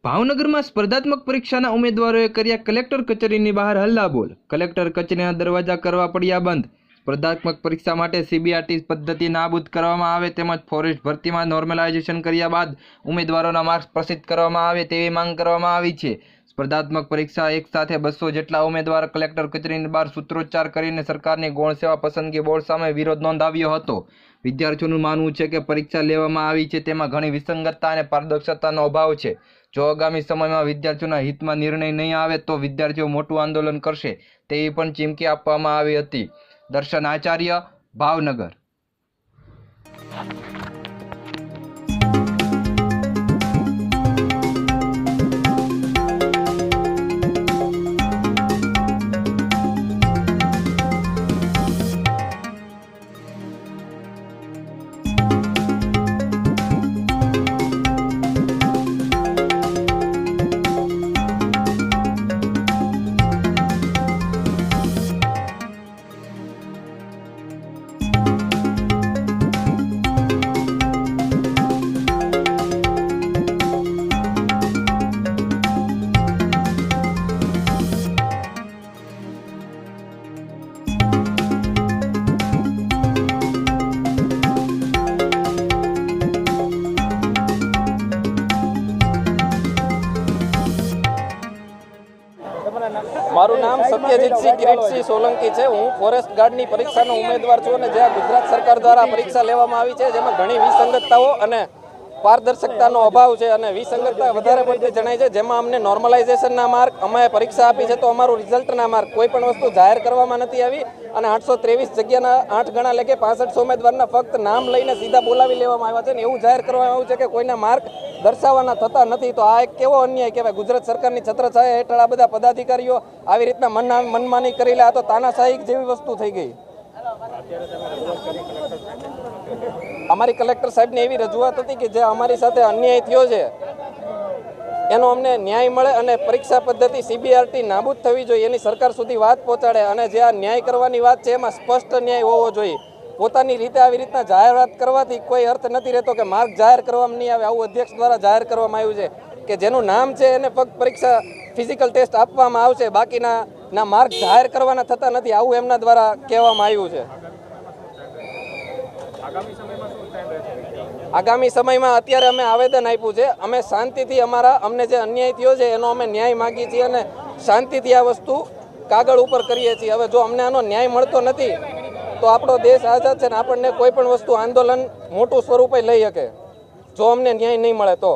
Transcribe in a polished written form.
ભાવનગરમાં સ્પર્ધાત્મક પરીક્ષાના ઉમેદવારોએ કર્યા કલેક્ટર કચેરીની બહાર હલ્લાબોલ। કલેક્ટર કચેરીના દરવાજા કરવા પડ્યા બંધ। સ્પર્ધાત્મક પરીક્ષા માટે સીબીઆરટી પદ્ધતિ નાબૂદ કરવામાં આવે તેમજ ફોરેસ્ટ ભરતીમાં નોર્મલાઇઝેશન કર્યા બાદ ઉમેદવારોના માર્ક્સ પ્રસિદ્ધ કરવામાં આવે તેવી માંગ કરવામાં આવી છે। સ્પર્ધાત્મક પરીક્ષા એક સાથે 200 જેટલા ઉમેદવારો કલેક્ટર કચેરીની બહાર સૂત્રોચ્ચાર કરીને સરકારની ગૌણ સેવા પસંદગી બોર્ડ સામે વિરોધ નોંધાવ્યો હતો। વિદ્યાર્થીઓનું માનવું છે કે પરીક્ષા લેવામાં આવી છે તેમાં ઘણી વિસંગતતા અને પારદર્શકતાનો અભાવ છે। જો આગામી સમયમાં વિદ્યાર્થીઓના હિતમાં નિર્ણય નહીં આવે તો વિદ્યાર્થીઓ મોટું આંદોલન કરશે તેવી પણ ચીમકી આપવામાં આવી હતી। દર્શન આચાર્ય, ભાવનગર। મારું નામ સત્યજીતસિંહ કિરીટસિંહ સોલંકી છે। હું ફોરેસ્ટ ગાર્ડની પરીક્ષાનો ઉમેદવાર છું અને જ્યાં ગુજરાત સરકાર દ્વારા પરીક્ષા લેવામાં આવી છે જેમાં ઘણી વિસંગતતાઓ અને પારદર્શકતાનો અભાવ છે અને વિસંગતતા વધારે પડતી જણાય છે। જેમાં અમને નોર્મલાઇઝેશનના માર્ક, અમે પરીક્ષા આપી છે તો અમારું રિઝલ્ટના માર્ક કોઈ પણ વસ્તુ જાહેર કરવામાં નથી આવી અને 823 જગ્યાના 8 ગણા લેખે 65 ઉમેદવારના ફક્ત નામ લઈને સીધા બોલાવી લેવામાં આવ્યા છે અને એવું જાહેર કરવામાં આવ્યું છે કે કોઈના માર્ક દર્શાવવાના થતા નથી। તો આ એક કેવો અન્યાય કહેવાય। ગુજરાત સરકારની છત્રછાયા હેઠળ આ બધા પદાધિકારીઓ આવી રીતના મનમાની કરી લે, આ તો તાનાશાહી જેવી વસ્તુ થઈ ગઈ। અમારી કલેક્ટર સાહેબની એવી રજૂઆત હતી કે જે અમારી સાથે અન્યાય થયો છે એનો અમને ન્યાય મળે અને પરીક્ષા પદ્ધતિ સીબીઆરટી નાબૂદ થવી જોઈએ એની સરકાર સુધી વાત પહોંચાડે અને જે આ ન્યાય કરવાની વાત છે એમાં સ્પષ્ટ ન્યાય હોવો જોઈએ। પોતાની રીતે આવી રીતના જાહેરાત કરવાથી કોઈ અર્થ નથી રહેતો કે માર્ક જાહેર કરવામાં નહીં આવે। આવું અધ્યક્ષ દ્વારા જાહેર કરવામાં આવ્યું છે કે જેનું નામ છે એને ફક્ત પરીક્ષા ફિઝિકલ ટેસ્ટ આપવામાં આવશે, બાકીના માર્ક જાહેર કરવાના થતા નથી, આવું એમના દ્વારા કહેવામાં આવ્યું છે। આગામી સમયમાં અત્યારે અમે આવેદન આપ્યું છે। અમે શાંતિથી અમને જે અન્યાય થયો છે એનો અમે ન્યાય માગીએ છીએ અને શાંતિથી આ વસ્તુ કાગળ ઉપર કરીએ છીએ। હવે જો અમને આનો ન્યાય મળતો નથી તો આપણો દેશ આઝાદ છે ને આપણને કોઈ પણ વસ્તુ આંદોલન મોટું સ્વરૂપે લઈ શકે જો અમને ન્યાય નહીં મળે તો।